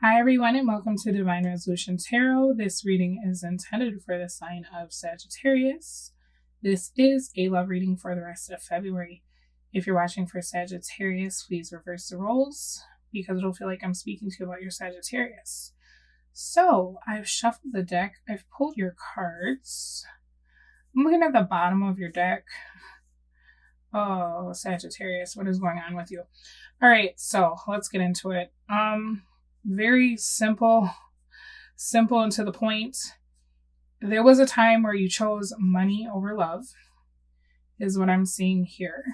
Hi everyone and welcome to Divine Resolution Tarot. This reading is intended for the sign of Sagittarius. This is a love reading for the rest of February. If you're watching for Sagittarius, please reverse the roles because it'll feel like I'm speaking to you about your Sagittarius. So I've shuffled the deck. I've pulled your cards. I'm looking at the bottom of your deck. Oh, Sagittarius, what is going on with you? All right, so let's get into it. Very simple and to the point. There was a time where you chose money over love, is what I'm seeing here.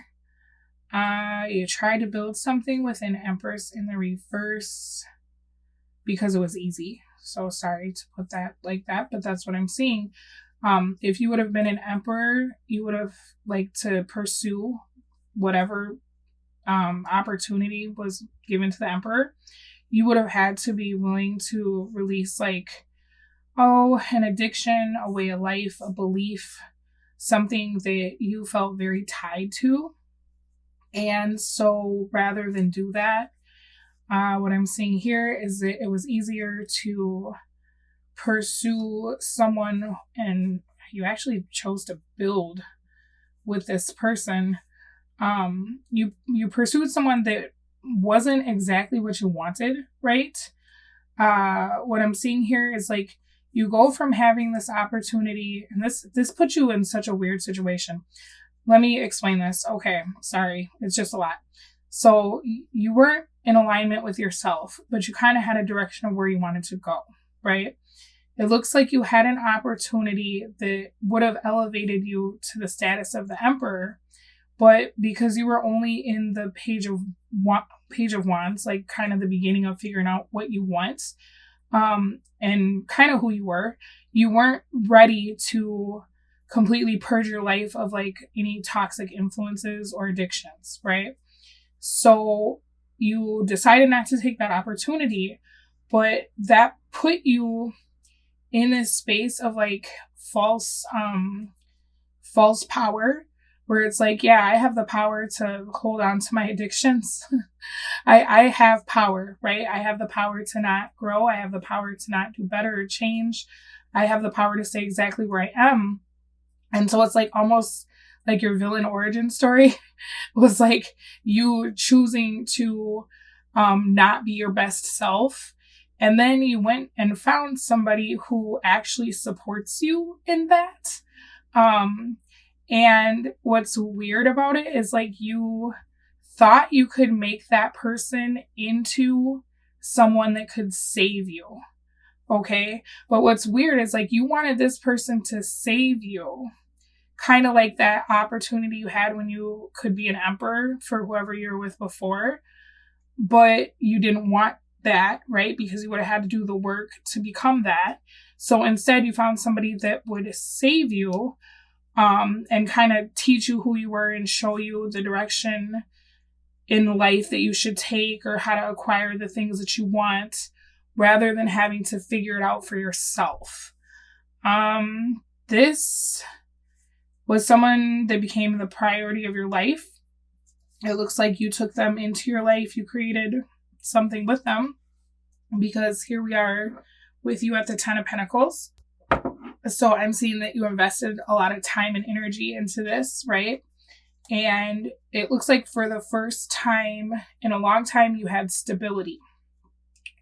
You tried to build something with an Empress in the reverse because it was easy. So sorry to put that like that, but that's what I'm seeing. If you would have been an Emperor, you would have liked to pursue whatever opportunity was given to the Emperor. You would have had to be willing to release an addiction, a way of life, a belief, something that you felt very tied to. And so rather than do that, what I'm seeing here is that it was easier to pursue someone, and you actually chose to build with this person. You pursued someone that wasn't exactly what you wanted, right? What I'm seeing here is you go from having this opportunity, and this puts you in such a weird situation. Let me explain this. Okay, sorry, it's just a lot. So you weren't in alignment with yourself, but you kind of had a direction of where you wanted to go, right? It looks like you had an opportunity that would have elevated you to the status of the Emperor, but because you were only in the Page of Wands, like kind of the beginning of figuring out what you want, and kind of who you weren't ready to completely purge your life of any toxic influences or addictions, right? So you decided not to take that opportunity, but that put you in this space of false power, where it's I have the power to hold on to my addictions. I have power, right? I have the power to not grow. I have the power to not do better or change. I have the power to stay exactly where I am. And so it's almost like your villain origin story was you choosing to not be your best self. And then you went and found somebody who actually supports you in that. And what's weird about it is you thought you could make that person into someone that could save you. Okay. But what's weird is you wanted this person to save you. Kind of like that opportunity you had when you could be an Emperor for whoever you were with before. But you didn't want that, right? Because you would have had to do the work to become that. So instead you found somebody that would save you, and kind of teach you who you were and show you the direction in life that you should take or how to acquire the things that you want rather than having to figure it out for yourself. This was someone that became the priority of your life. It looks like you took them into your life. You created something with them, because here we are with you at the 10 of Pentacles. So I'm seeing that you invested a lot of time and energy into this, right? And it looks like for the first time in a long time, you had stability.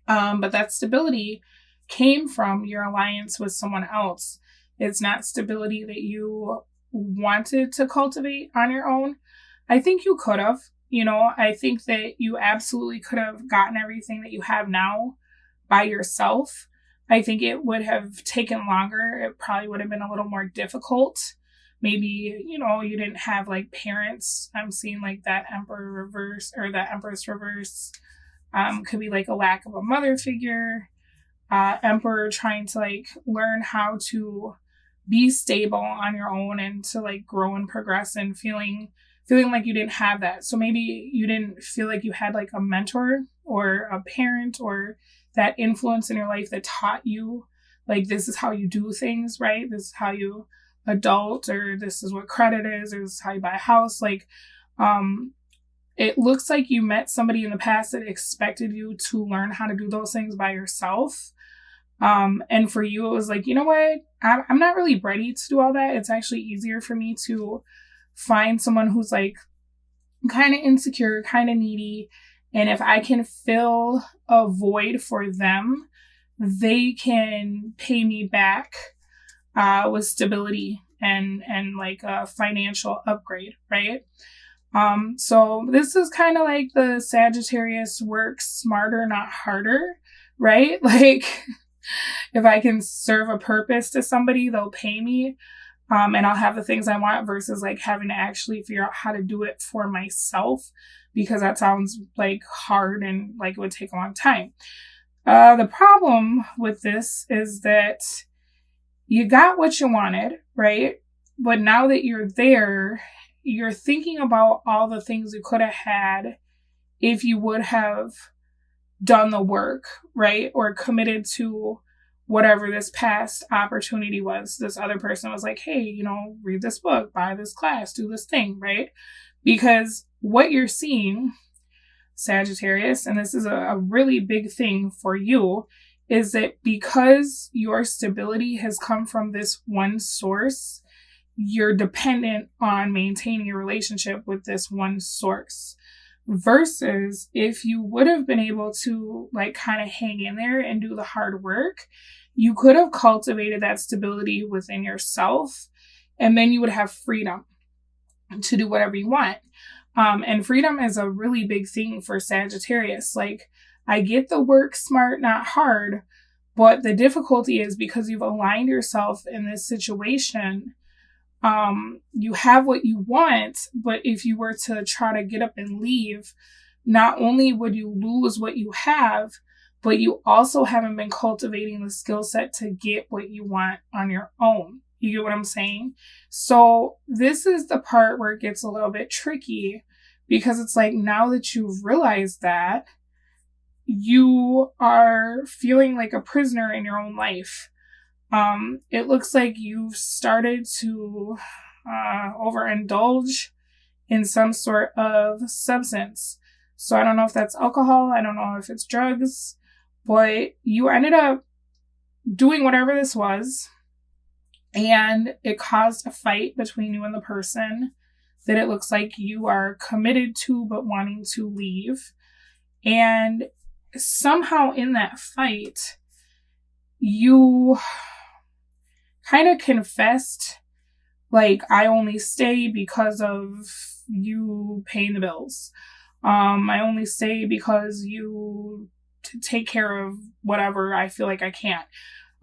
But that stability came from your alliance with someone else. It's not stability that you wanted to cultivate on your own. I think you could have, I think that you absolutely could have gotten everything that you have now by yourself. I think it would have taken longer. It probably would have been a little more difficult. Maybe, you didn't have parents. I'm seeing that Emperor reverse or that Empress reverse. Could be a lack of a mother figure. Emperor trying to learn how to be stable on your own and to grow and progress, and feeling like you didn't have that. So maybe you didn't feel like you had a mentor or a parent or that influence in your life that taught you this is how you do things, right? This is how you adult, or this is what credit is, or this is how you buy a house. it looks like you met somebody in the past that expected you to learn how to do those things by yourself. And for you, it was like, you know what? I'm not really ready to do all that. It's actually easier for me to find someone who's like kind of insecure, kind of needy. And if I can fill a void for them, they can pay me back with stability and like a financial upgrade, right? So this is kind of like the Sagittarius work smarter, not harder, right? Like if I can serve a purpose to somebody, they'll pay me. And I'll have the things I want versus like having to actually figure out how to do it for myself, because that sounds like hard and like it would take a long time. The problem with this is that you got what you wanted, right? But now that you're there, you're thinking about all the things you could have had if you would have done the work, right? Or committed to whatever this past opportunity was. This other person was like, hey, you know, read this book, buy this class, do this thing, right? Because what you're seeing, Sagittarius, and this is a really big thing for you, is that because your stability has come from this one source, you're dependent on maintaining a relationship with this one source. Versus if you would have been able to like kind of hang in there and do the hard work, you could have cultivated that stability within yourself, and then you would have freedom to do whatever you want. And freedom is a really big thing for Sagittarius. Like, I get the work smart, not hard, but the difficulty is because you've aligned yourself in this situation, you have what you want, but if you were to try to get up and leave, not only would you lose what you have, but you also haven't been cultivating the skill set to get what you want on your own. You get what I'm saying? So this is the part where it gets a little bit tricky, because it's like, now that you've realized that, you are feeling like a prisoner in your own life. It looks like you've started to overindulge in some sort of substance. So I don't know if that's alcohol, I don't know if it's drugs, but you ended up doing whatever this was, and it caused a fight between you and the person that it looks like you are committed to but wanting to leave. And somehow in that fight, you kind of confessed, like, I only stay because of you paying the bills. I only stay because you take care of whatever I feel like I can't.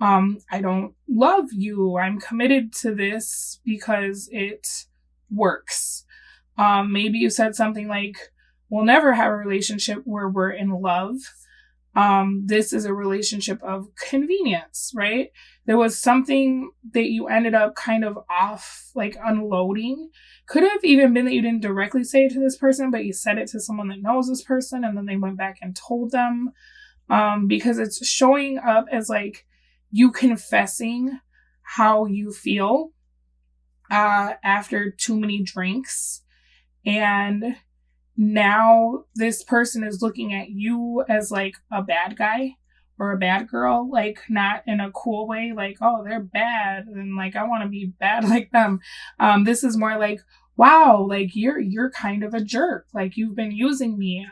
I don't love you. I'm committed to this because it works. Maybe you said something like, we'll never have a relationship where we're in love. This is a relationship of convenience, right? There was something that you ended up kind of off, like unloading. Could have even been that you didn't directly say it to this person, but you said it to someone that knows this person, and then they went back and told them. Because it's showing up as like you confessing how you feel after too many drinks. And now this person is looking at you as like a bad guy or a bad girl, like not in a cool way, like, oh, they're bad and like I want to be bad like them. This is more like, wow, like you're kind of a jerk. Like, you've been using me.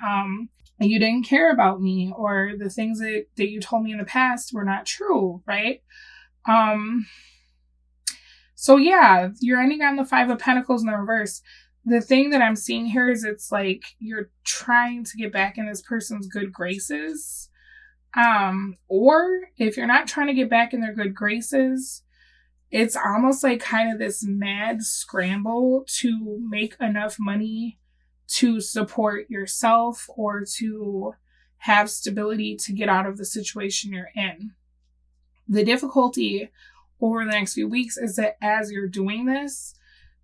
You didn't care about me, or the things that you told me in the past were not true, right? So yeah, you're ending on the 5 of Pentacles in the reverse. The thing that I'm seeing here is it's like you're trying to get back in this person's good graces. Or if you're not trying to get back in their good graces, it's almost like kind of this mad scramble to make enough money to support yourself or to have stability to get out of the situation you're in. The difficulty over the next few weeks is that as you're doing this,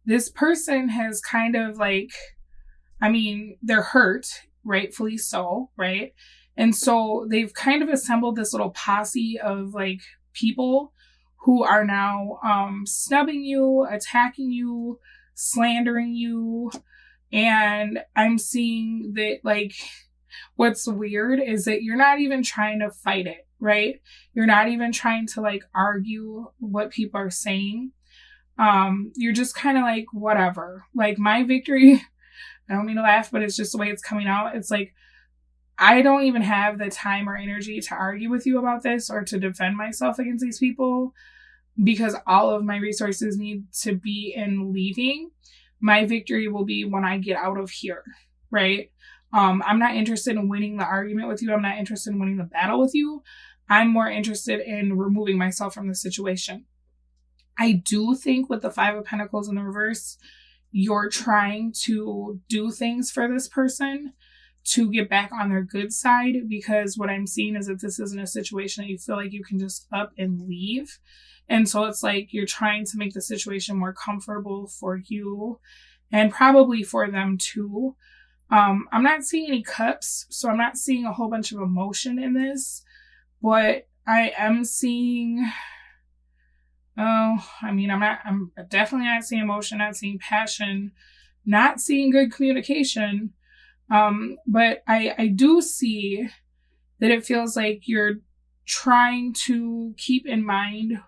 this person has kind of like, I mean, they're hurt, rightfully so, right? And so they've kind of assembled this little posse of like people who are now snubbing you, attacking you, slandering you. And I'm seeing that, like, what's weird is that you're not even trying to fight it, right? You're not even trying to like argue what people are saying. You're just kind of like, whatever. Like, my victory, I don't mean to laugh, but it's just the way it's coming out. It's like, I don't even have the time or energy to argue with you about this or to defend myself against these people, because all of my resources need to be in leaving. My victory will be when I get out of here, right? I'm not interested in winning the argument with you. I'm not interested in winning the battle with you. I'm more interested in removing myself from the situation. I do think with the Five of Pentacles in the reverse, you're trying to do things for this person to get back on their good side, because what I'm seeing is that this isn't a situation that you feel like you can just up and leave. And so it's like you're trying to make the situation more comfortable for you and probably for them too. I'm not seeing any cups, so I'm not seeing a whole bunch of emotion in this, but I am seeing, I'm definitely not seeing emotion, not seeing passion, not seeing good communication. But I do see that it feels like you're trying to keep in mind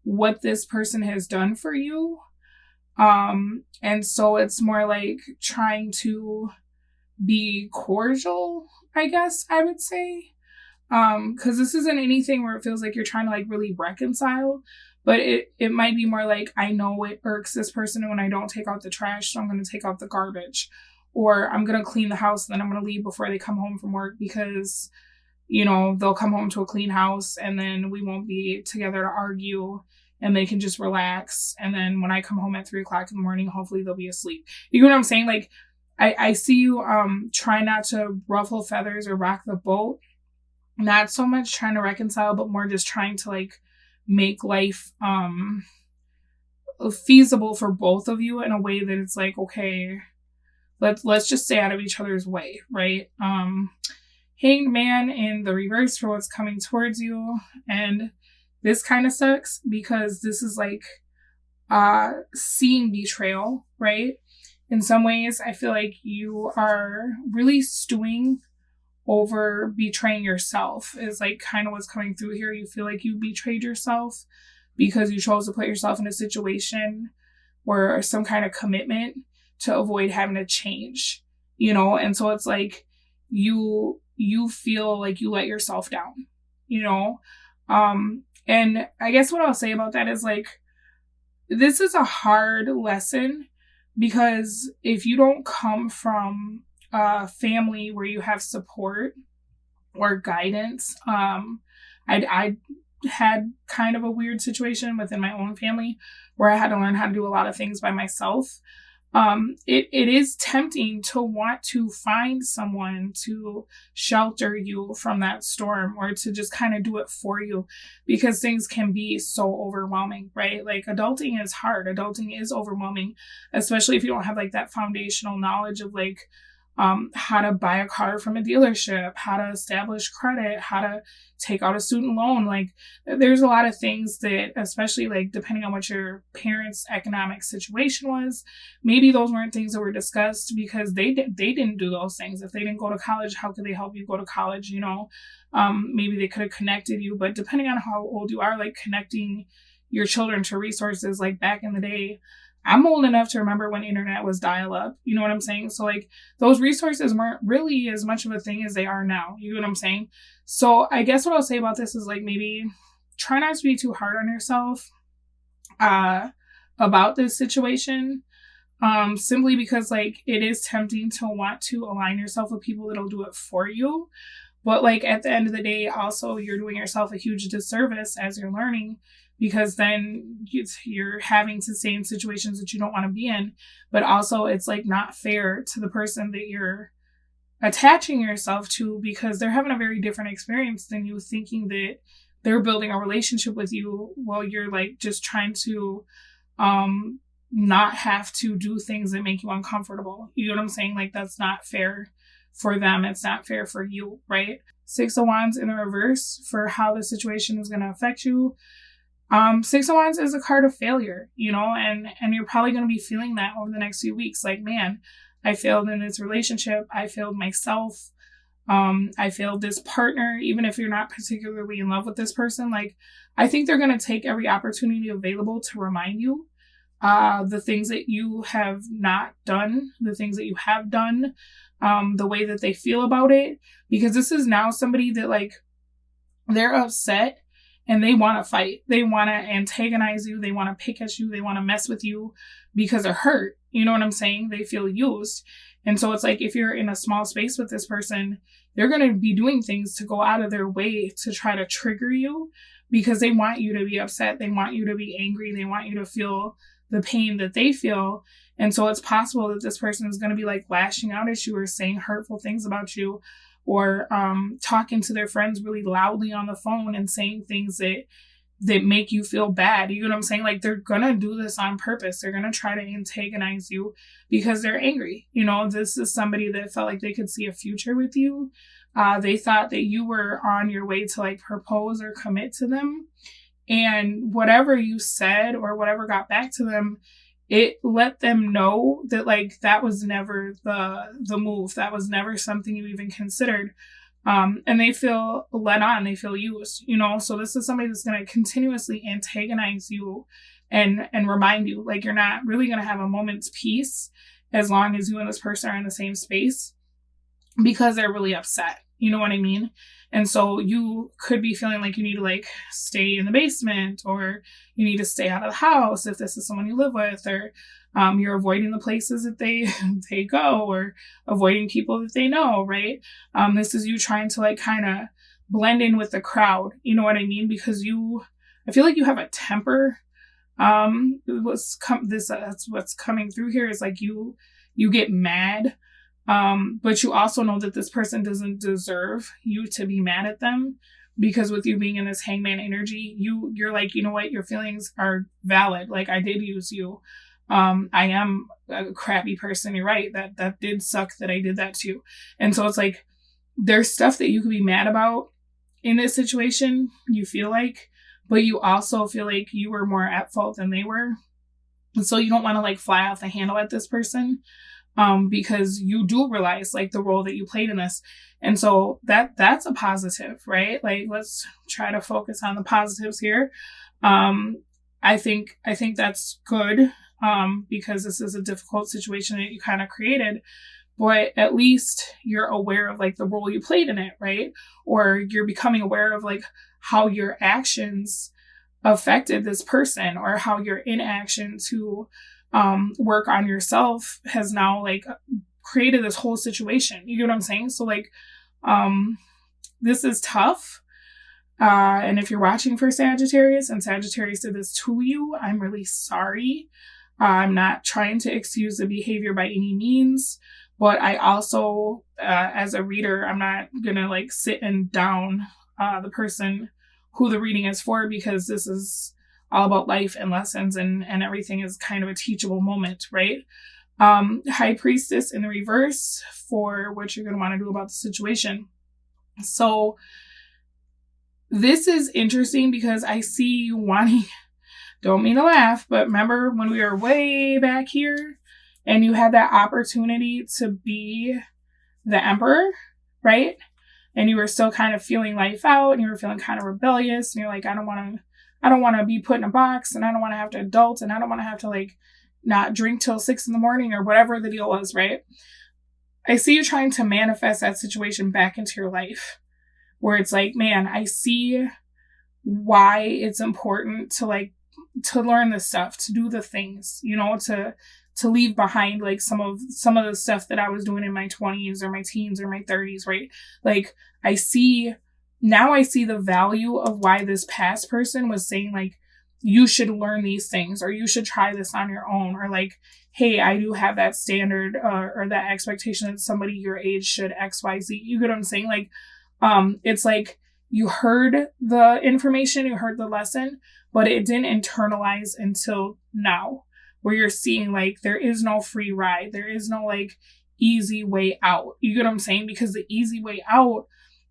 what this person has done for you. And so it's more like trying to be cordial, I guess I would say. Cause this isn't anything where it feels like you're trying to like really reconcile, but it might be more like, I know it irks this person when I don't take out the trash, so I'm going to take out the garbage, or I'm going to clean the house and then I'm going to leave before they come home from work, because, you know, they'll come home to a clean house and then we won't be together to argue and they can just relax. And then when I come home at 3:00 in the morning, hopefully they'll be asleep. You know what I'm saying? Like, I see you try not to ruffle feathers or rock the boat. Not so much trying to reconcile, but more just trying to like make life feasible for both of you in a way that it's like, okay, let's just stay out of each other's way, right? Hanged Man in the reverse for what's coming towards you. And this kind of sucks because this is like seeing betrayal, right? In some ways, I feel like you are really stewing over betraying yourself is like kind of what's coming through here. You feel like you betrayed yourself because you chose to put yourself in a situation or some kind of commitment to avoid having to change, you know? And so it's like you feel like you let yourself down, you know? And I guess what I'll say about that is like, this is a hard lesson, because if you don't come from a family where you have support or guidance, I had kind of a weird situation within my own family where I had to learn how to do a lot of things by myself. It is tempting to want to find someone to shelter you from that storm or to just kind of do it for you, because things can be so overwhelming, right? Like, adulting is hard. Adulting is overwhelming, especially if you don't have like that foundational knowledge of like, how to buy a car from a dealership, how to establish credit, how to take out a student loan. Like, there's a lot of things that, especially like depending on what your parents' economic situation was, maybe those weren't things that were discussed because they didn't do those things. If they didn't go to college, how could they help you go to college? You know, maybe they could have connected you, but depending on how old you are, like connecting your children to resources, like back in the day, I'm old enough to remember when internet was dial-up. You know what I'm saying? So like those resources weren't really as much of a thing as they are now. You know what I'm saying? So I guess what I'll say about this is like, maybe try not to be too hard on yourself about this situation. Simply because like it is tempting to want to align yourself with people that'll do it for you. But like at the end of the day, also you're doing yourself a huge disservice as you're learning, because then you're having to stay in situations that you don't want to be in. But also it's like not fair to the person that you're attaching yourself to, because they're having a very different experience than you, thinking that they're building a relationship with you while you're like just trying to not have to do things that make you uncomfortable. You know what I'm saying? Like, that's not fair for them. It's not fair for you, right? Six of Wands in the reverse for how the situation is going to affect you. Six of Wands is a card of failure, you know, and you're probably going to be feeling that over the next few weeks. Like, man, I failed in this relationship. I failed myself. I failed this partner, even if you're not particularly in love with this person. Like, I think they're going to take every opportunity available to remind you the things that you have not done, the things that you have done, the way that they feel about it. Because this is now somebody that, like, they're upset and they want to fight. They want to antagonize you. They want to pick at you. They want to mess with you because they're hurt. You know what I'm saying? They feel used. And so it's like, if you're in a small space with this person, they're going to be doing things to go out of their way to try to trigger you because they want you to be upset. They want you to be angry. They want you to feel the pain that they feel. And so it's possible that this person is going to be like lashing out at you or saying hurtful things about you, or talking to their friends really loudly on the phone and saying things that make you feel bad. You know what I'm saying? Like, they're going to do this on purpose. They're going to try to antagonize you because they're angry. You know, this is somebody that felt like they could see a future with you. They thought that you were on your way to like propose or commit to them. And whatever you said or whatever got back to them, it let them know that, like, that was never the move. That was never something you even considered. And they feel let on. They feel used, you know? So this is somebody that's going to continuously antagonize you and remind you, like, you're not really going to have a moment's peace as long as you and this person are in the same space, because they're really upset. You know what I mean? And so you could be feeling like you need to like stay in the basement, or you need to stay out of the house if this is someone you live with, or you're avoiding the places that they go, or avoiding people that they know, right? This is you trying to like kind of blend in with the crowd. You know what I mean? Because I feel like you have a temper. That's what's coming through here is like you get mad. But you also know that this person doesn't deserve you to be mad at them, because with you being in this hangman energy, you're like, you know what, your feelings are valid. Like, I did use you. I am a crappy person. You're right. That did suck that I did that to you. And so it's like, there's stuff that you could be mad about in this situation, you feel like, but you also feel like you were more at fault than they were. And so you don't want to like fly off the handle at this person. Because you do realize like the role that you played in this. And so that's a positive, right? Like, let's try to focus on the positives here. I think that's good, because this is a difficult situation that you kind of created, but at least you're aware of like the role you played in it, right? Or you're becoming aware of like how your actions affected this person, or how your inaction to work on yourself has now like created this whole situation. You get what I'm saying? So like, this is tough. And if you're watching for Sagittarius and Sagittarius did this to you, I'm really sorry. I'm not trying to excuse the behavior by any means, but I also, as a reader, I'm not gonna like sit and down the person who the reading is for, because this is all about life and lessons, and everything is kind of a teachable moment, right? High Priestess in the reverse for what you're going to want to do about the situation. So this is interesting because I see you wanting, don't mean to laugh, but remember when we were way back here and you had that opportunity to be the Emperor, right? And you were still kind of feeling life out, and you were feeling kind of rebellious, and you're like, I don't want to be put in a box, and I don't want to have to adult, and I don't want to have to like not drink till 6 a.m. or whatever the deal was, right? I see you trying to manifest that situation back into your life, where it's like, man, I see why it's important to like, to learn this stuff, to do the things, you know, to leave behind like some of the stuff that I was doing in my 20s or my teens or my 30s, right? Like, I see the value of why this past person was saying like, you should learn these things, or you should try this on your own, or like, hey, I do have that standard or that expectation that somebody your age should XYZ. You get what I'm saying? Like, it's like you heard the information, you heard the lesson, but it didn't internalize until now, where you're seeing like there is no free ride. There is no like easy way out. You get what I'm saying? Because the easy way out,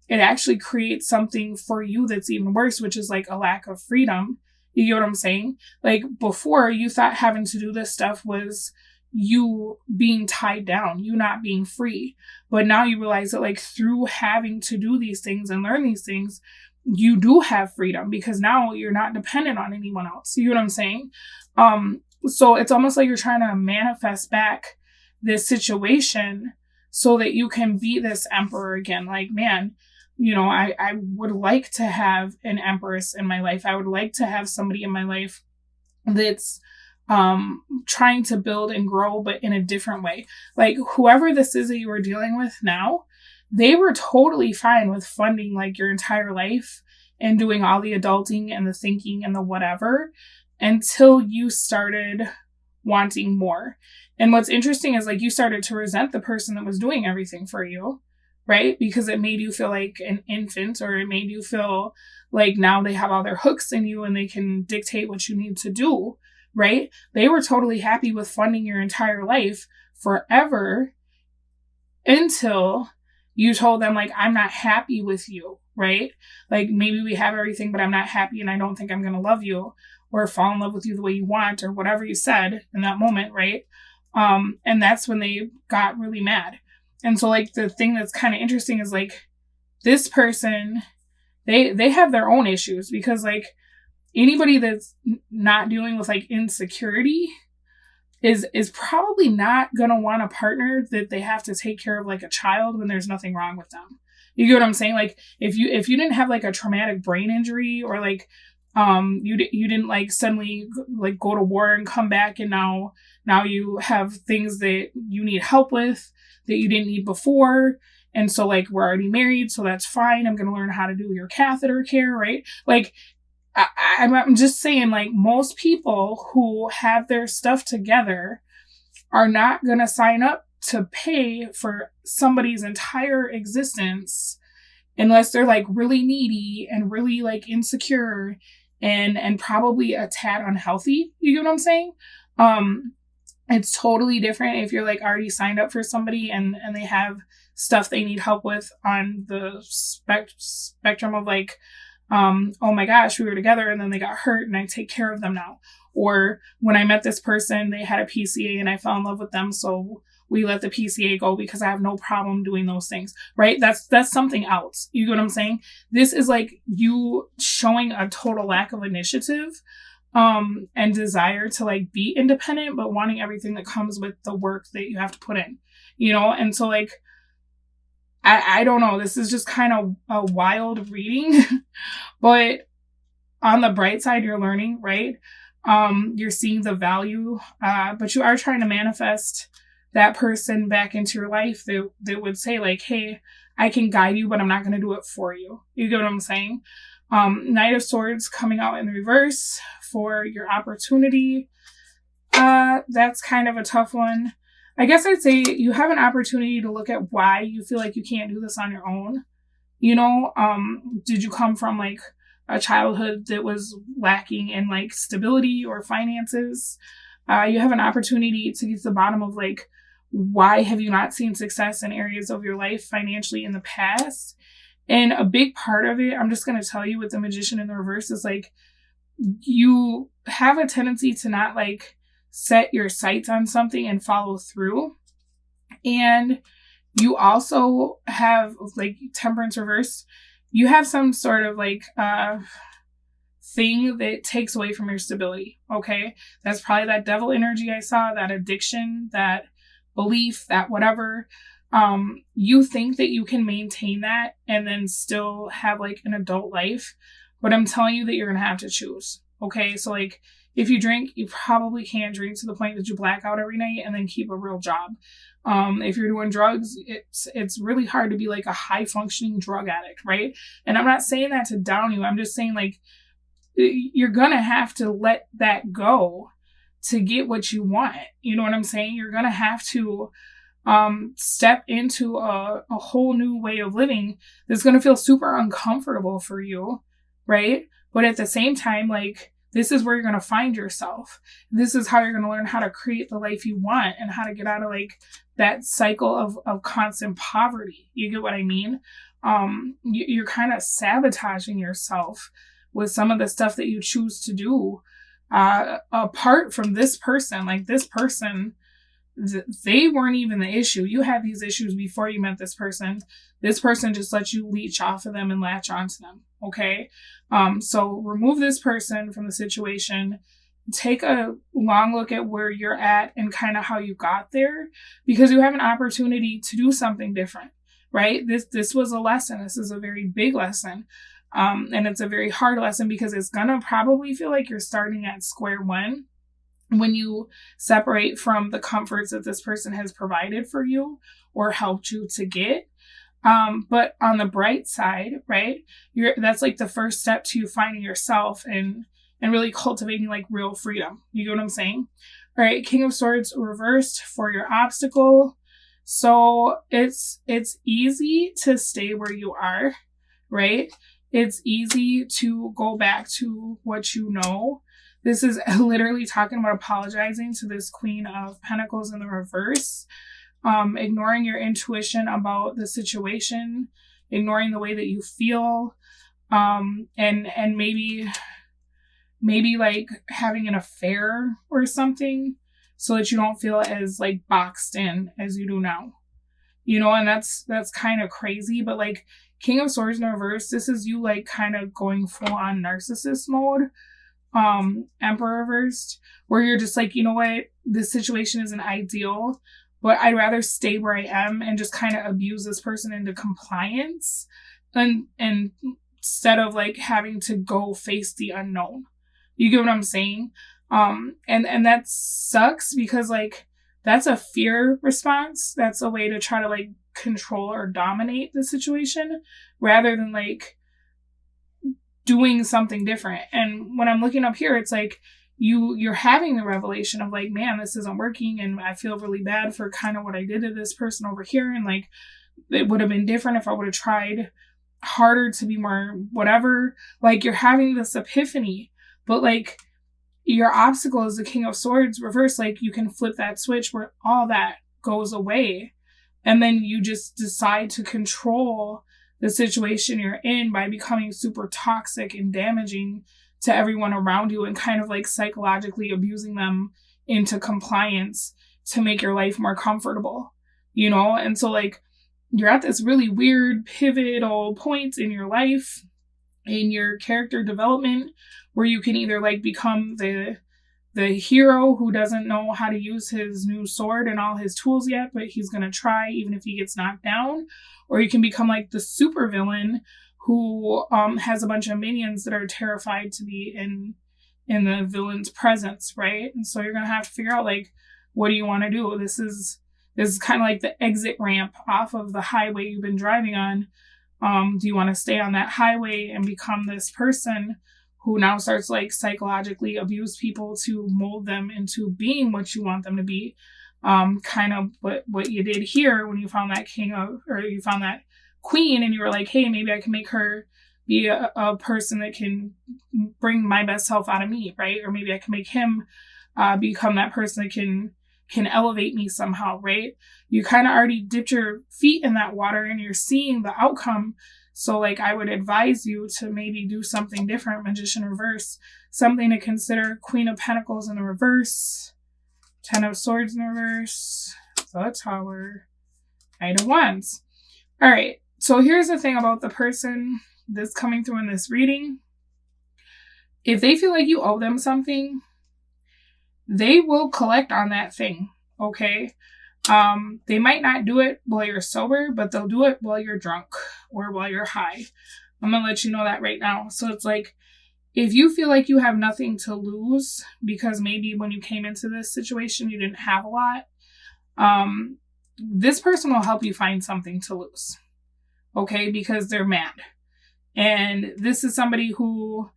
it actually creates something for you that's even worse, which is like a lack of freedom. You get what I'm saying? Like, before, you thought having to do this stuff was, you being tied down, you not being free. But now you realize that like through having to do these things and learn these things, you do have freedom because now you're not dependent on anyone else. You know what I'm saying? So it's almost like you're trying to manifest back this situation so that you can be this emperor again. Like, man, you know, I would like to have an empress in my life. I would like to have somebody in my life that's trying to build and grow, but in a different way. Like whoever this is that you are dealing with now, they were totally fine with funding like your entire life and doing all the adulting and the thinking and the whatever until you started wanting more. And what's interesting is like you started to resent the person that was doing everything for you, right? Because it made you feel like an infant, or it made you feel like now they have all their hooks in you and they can dictate what you need to do, right? They were totally happy with funding your entire life forever until you told them like, I'm not happy with you, right? Like maybe we have everything, but I'm not happy and I don't think I'm going to love you or fall in love with you the way you want, or whatever you said in that moment, right? And that's when they got really mad. And so like the thing that's kind of interesting is like this person, they have their own issues, because like anybody that's not dealing with like insecurity is probably not going to want a partner that they have to take care of like a child when there's nothing wrong with them. You get what I'm saying? Like if you didn't have like a traumatic brain injury, or like you didn't like suddenly like go to war and come back, and now you have things that you need help with that you didn't need before, and so like we're already married, so that's fine. I'm going to learn how to do your catheter care, right? Like I'm just saying, like most people who have their stuff together are not going to sign up to pay for somebody's entire existence unless they're like really needy and really like insecure and probably a tad unhealthy. You get what I'm saying? It's totally different if you're like already signed up for somebody and they have stuff they need help with on the spectrum of like, oh my gosh, we were together and then they got hurt and I take care of them now. Or when I met this person, they had a PCA and I fell in love with them, so we let the PCA go because I have no problem doing those things, right? That's something else. You get what I'm saying? This is like you showing a total lack of initiative and desire to like be independent, but wanting everything that comes with the work that you have to put in, you know? And so like, I don't know, this is just kind of a wild reading, but on the bright side, you're learning, right? You're seeing the value, but you are trying to manifest that person back into your life that would say like, hey, I can guide you, but I'm not going to do it for you. You get what I'm saying? Knight of Swords coming out in the reverse for your opportunity. That's kind of a tough one. I guess I'd say you have an opportunity to look at why you feel like you can't do this on your own. You know, did you come from like a childhood that was lacking in like stability or finances? You have an opportunity to get to the bottom of like, why have you not seen success in areas of your life financially in the past? And a big part of it, I'm just going to tell you with the Magician in the reverse, is like you have a tendency to not like set your sights on something and follow through. And you also have like Temperance reverse. You have some sort of like thing that takes away from your stability. Okay. That's probably that devil energy I saw, that addiction, that belief, that whatever. You think that you can maintain that and then still have like an adult life, but I'm telling you that you're going to have to choose. Okay. So like if you drink, you probably can't drink to the point that you black out every night and then keep a real job. If you're doing drugs, it's really hard to be like a high functioning drug addict. Right. And I'm not saying that to down you. I'm just saying like, you're going to have to let that go to get what you want. You know what I'm saying? You're going to have to step into a whole new way of living that's going to feel super uncomfortable for you, right? But at the same time, like, this is where you're going to find yourself. This is how you're going to learn how to create the life you want and how to get out of like that cycle of constant poverty. You get what I mean? You're kind of sabotaging yourself with some of the stuff that you choose to do apart from this person. Like this person they weren't even the issue. You had these issues before you met this person. This person just let you leech off of them and latch onto them. Okay. So remove this person from the situation. Take a long look at where you're at and kind of how you got there, because you have an opportunity to do something different, right? This was a lesson. This is a very big lesson. And it's a very hard lesson because it's going to probably feel like you're starting at square one when you separate from the comforts that this person has provided for you or helped you to get. But on the bright side, right, that's like the first step to you finding yourself and really cultivating like real freedom. You get what I'm saying? All right, King of Swords reversed for your obstacle. So it's easy to stay where you are, right? It's easy to go back to what you know. This is literally talking about apologizing to this Queen of Pentacles in the reverse, ignoring your intuition about the situation, ignoring the way that you feel, and maybe like having an affair or something so that you don't feel as like boxed in as you do now. You know, and that's kind of crazy, but like King of Swords in reverse, this is you like kind of going full on narcissist mode. Emperor reversed, where you're just like, you know what, this situation isn't ideal, but I'd rather stay where I am and just kind of abuse this person into compliance and instead of like having to go face the unknown. You get what I'm saying? And that sucks because like that's a fear response. That's a way to try to like control or dominate the situation rather than like doing something different. And when I'm looking up here, it's like you're having the revelation of like, man, this isn't working, and I feel really bad for kind of what I did to this person over here, and like it would have been different if I would have tried harder to be more whatever. Like you're having this epiphany, but like your obstacle is the King of Swords reverse. Like you can flip that switch where all that goes away, and then you just decide to control the situation you're in by becoming super toxic and damaging to everyone around you and kind of like psychologically abusing them into compliance to make your life more comfortable, you know? And so like you're at this really weird pivotal point in your life, in your character development, where you can either like become the hero who doesn't know how to use his new sword and all his tools yet, but he's going to try even if he gets knocked down. Or you can become like the super villain who has a bunch of minions that are terrified to be in the villain's presence, right? And so you're going to have to figure out like, what do you want to do? This is kind of like the exit ramp off of the highway you've been driving on. Do you want to stay on that highway and become this person who now starts like psychologically abuse people to mold them into being what you want them to be? Kind of what you did here when you found that you found that queen and you were like, hey, maybe I can make her be a person that can bring my best self out of me, right? Or maybe I can make him become that person that can elevate me somehow, right? You kind of already dipped your feet in that water and you're seeing the outcome. So like I would advise you to maybe do something different. Magician reverse, something to consider. Queen of Pentacles in the reverse, 10 of Swords in the reverse, the Tower, Knight of Wands. All right, so here's the thing about the person that's coming through in this reading. If they feel like you owe them something, they will collect on that thing, okay? They might not do it while you're sober, but they'll do it while you're drunk or while you're high. I'm going to let you know that right now. So it's like, if you feel like you have nothing to lose because maybe when you came into this situation, you didn't have a lot, this person will help you find something to lose, okay? Because they're mad. And this is somebody who,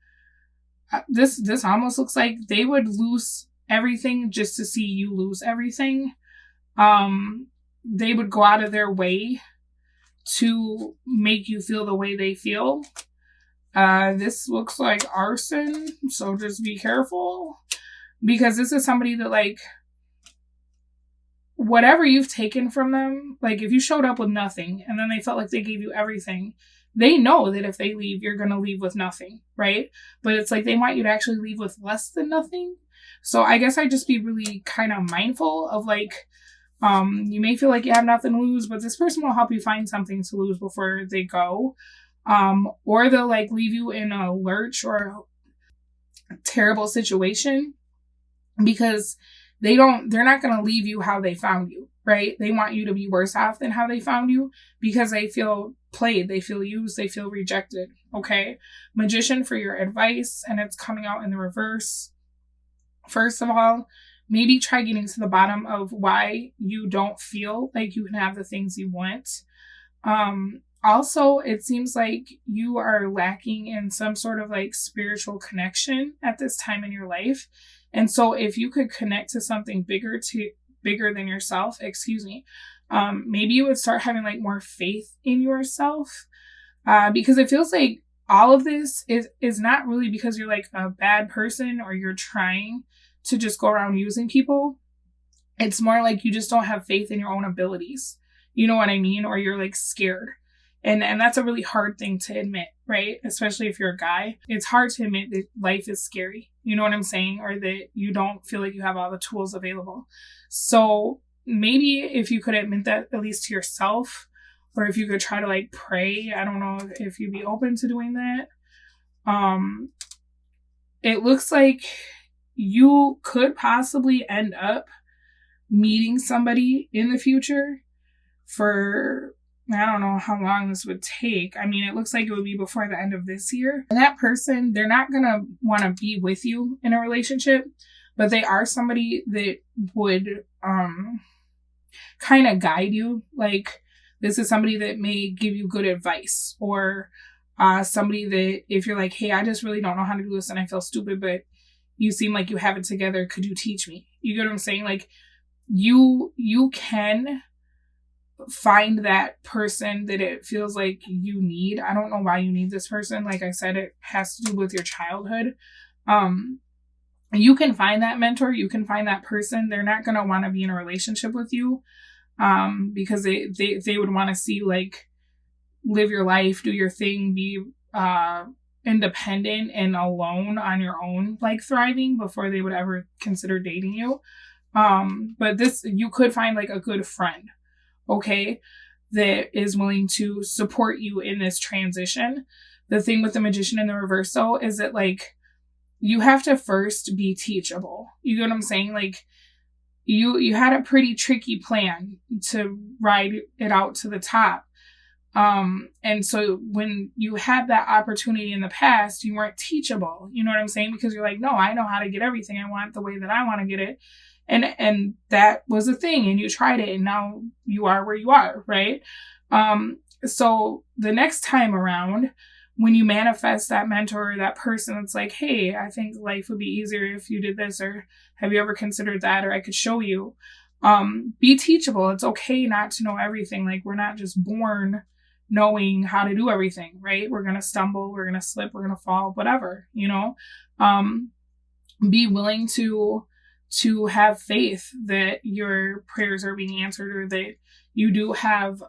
this almost looks like they would lose everything just to see you lose everything. They would go out of their way to make you feel the way they feel. This looks like arson, so just be careful, because this is somebody that like, whatever you've taken from them, like if you showed up with nothing and then they felt like they gave you everything, they know that if they leave, you're going to leave with nothing, right? But it's like they want you to actually leave with less than nothing. So I guess I'd just be really kind of mindful of like, you may feel like you have nothing to lose, but this person will help you find something to lose before they go. Or they'll like leave you in a lurch or a terrible situation because they're not going to leave you how they found you, right? They want you to be worse off than how they found you because they feel played, they feel used, they feel rejected, okay? Magician for your advice, and it's coming out in the reverse. First of all, maybe try getting to the bottom of why you don't feel like you can have the things you want. Also, it seems like you are lacking in some sort of like spiritual connection at this time in your life. And so if you could connect to something bigger than yourself, maybe you would start having like more faith in yourself. Because it feels like all of this is not really because you're like a bad person or you're trying to just go around using people. It's more like you just don't have faith in your own abilities. You know what I mean? Or you're like scared. And that's a really hard thing to admit, right? Especially if you're a guy. It's hard to admit that life is scary. You know what I'm saying? Or that you don't feel like you have all the tools available. So maybe if you could admit that at least to yourself, or if you could try to like pray, I don't know if you'd be open to doing that. It looks like you could possibly end up meeting somebody in the future for, I don't know how long this would take. I mean, it looks like it would be before the end of this year. And that person, they're not going to want to be with you in a relationship, but they are somebody that would kind of guide you. Like, this is somebody that may give you good advice, or somebody that if you're like, hey, I just really don't know how to do this and I feel stupid, but you seem like you have it together. Could you teach me? You get what I'm saying? Like, you can find that person that it feels like you need. I don't know why you need this person. Like I said, it has to do with your childhood. You can find that mentor. You can find that person. They're not going to want to be in a relationship with you because they would want to see you like live your life, do your thing, be independent and alone on your own, like thriving before they would ever consider dating you. But this, you could find like a good friend, okay, that is willing to support you in this transition. The thing with the Magician in the reverse, though, is that like you have to first be teachable. You get what I'm saying? Like you had a pretty tricky plan to ride it out to the top. And so when you had that opportunity in the past, you weren't teachable. You know what I'm saying? Because you're like, no, I know how to get everything I want the way that I want to get it. And that was a thing, and you tried it, and now you are where you are, right? So the next time around, when you manifest that mentor or that person, it's like, hey, I think life would be easier if you did this, or have you ever considered that, or I could show you. Be teachable. It's okay not to know everything. Like, we're not just born knowing how to do everything, right? We're going to stumble, we're going to slip, we're going to fall, whatever, you know? Be willing to have faith that your prayers are being answered, or that you do have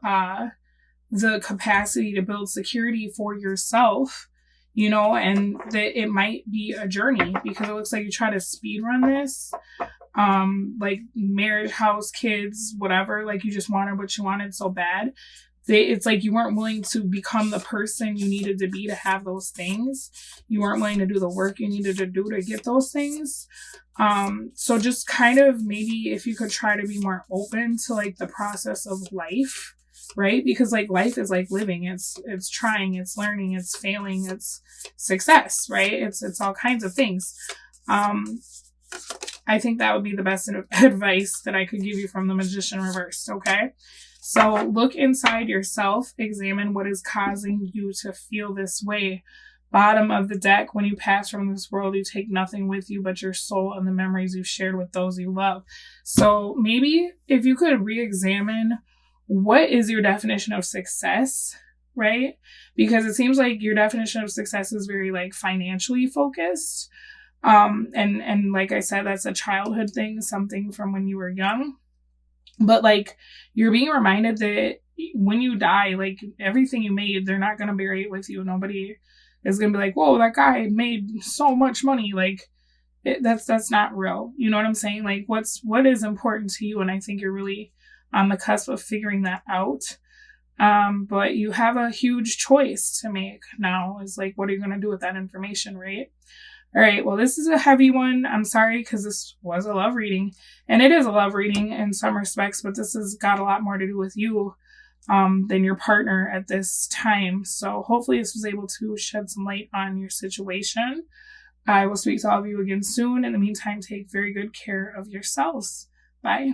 the capacity to build security for yourself, you know, and that it might be a journey, because it looks like you try to speed run this, like marriage, house, kids, whatever, like you just wanted what you wanted so bad. It's like you weren't willing to become the person you needed to be to have those things. You weren't willing to do the work you needed to do to get those things. So just kind of maybe if you could try to be more open to like the process of life, right? Because like life is like living. It's trying, it's learning, it's failing, it's success, right? It's all kinds of things. I think that would be the best advice that I could give you from the Magician reversed, okay? So look inside yourself, examine what is causing you to feel this way. Bottom of the deck, when you pass from this world, you take nothing with you but your soul and the memories you've shared with those you love. So maybe if you could re-examine what is your definition of success, right? Because it seems like your definition of success is very like financially focused. And like I said, that's a childhood thing, something from when you were young. But like, you're being reminded that when you die, like everything you made, they're not going to bury it with you. Nobody is going to be like, whoa, that guy made so much money. Like that's not real. You know what I'm saying? Like what is important to you? And I think you're really on the cusp of figuring that out. But you have a huge choice to make now is like, what are you going to do with that information, right? All right, well, this is a heavy one. I'm sorry, because this was a love reading, and it is a love reading in some respects, but this has got a lot more to do with you than your partner at this time. So hopefully this was able to shed some light on your situation. I will speak to all of you again soon. In the meantime, take very good care of yourselves. Bye.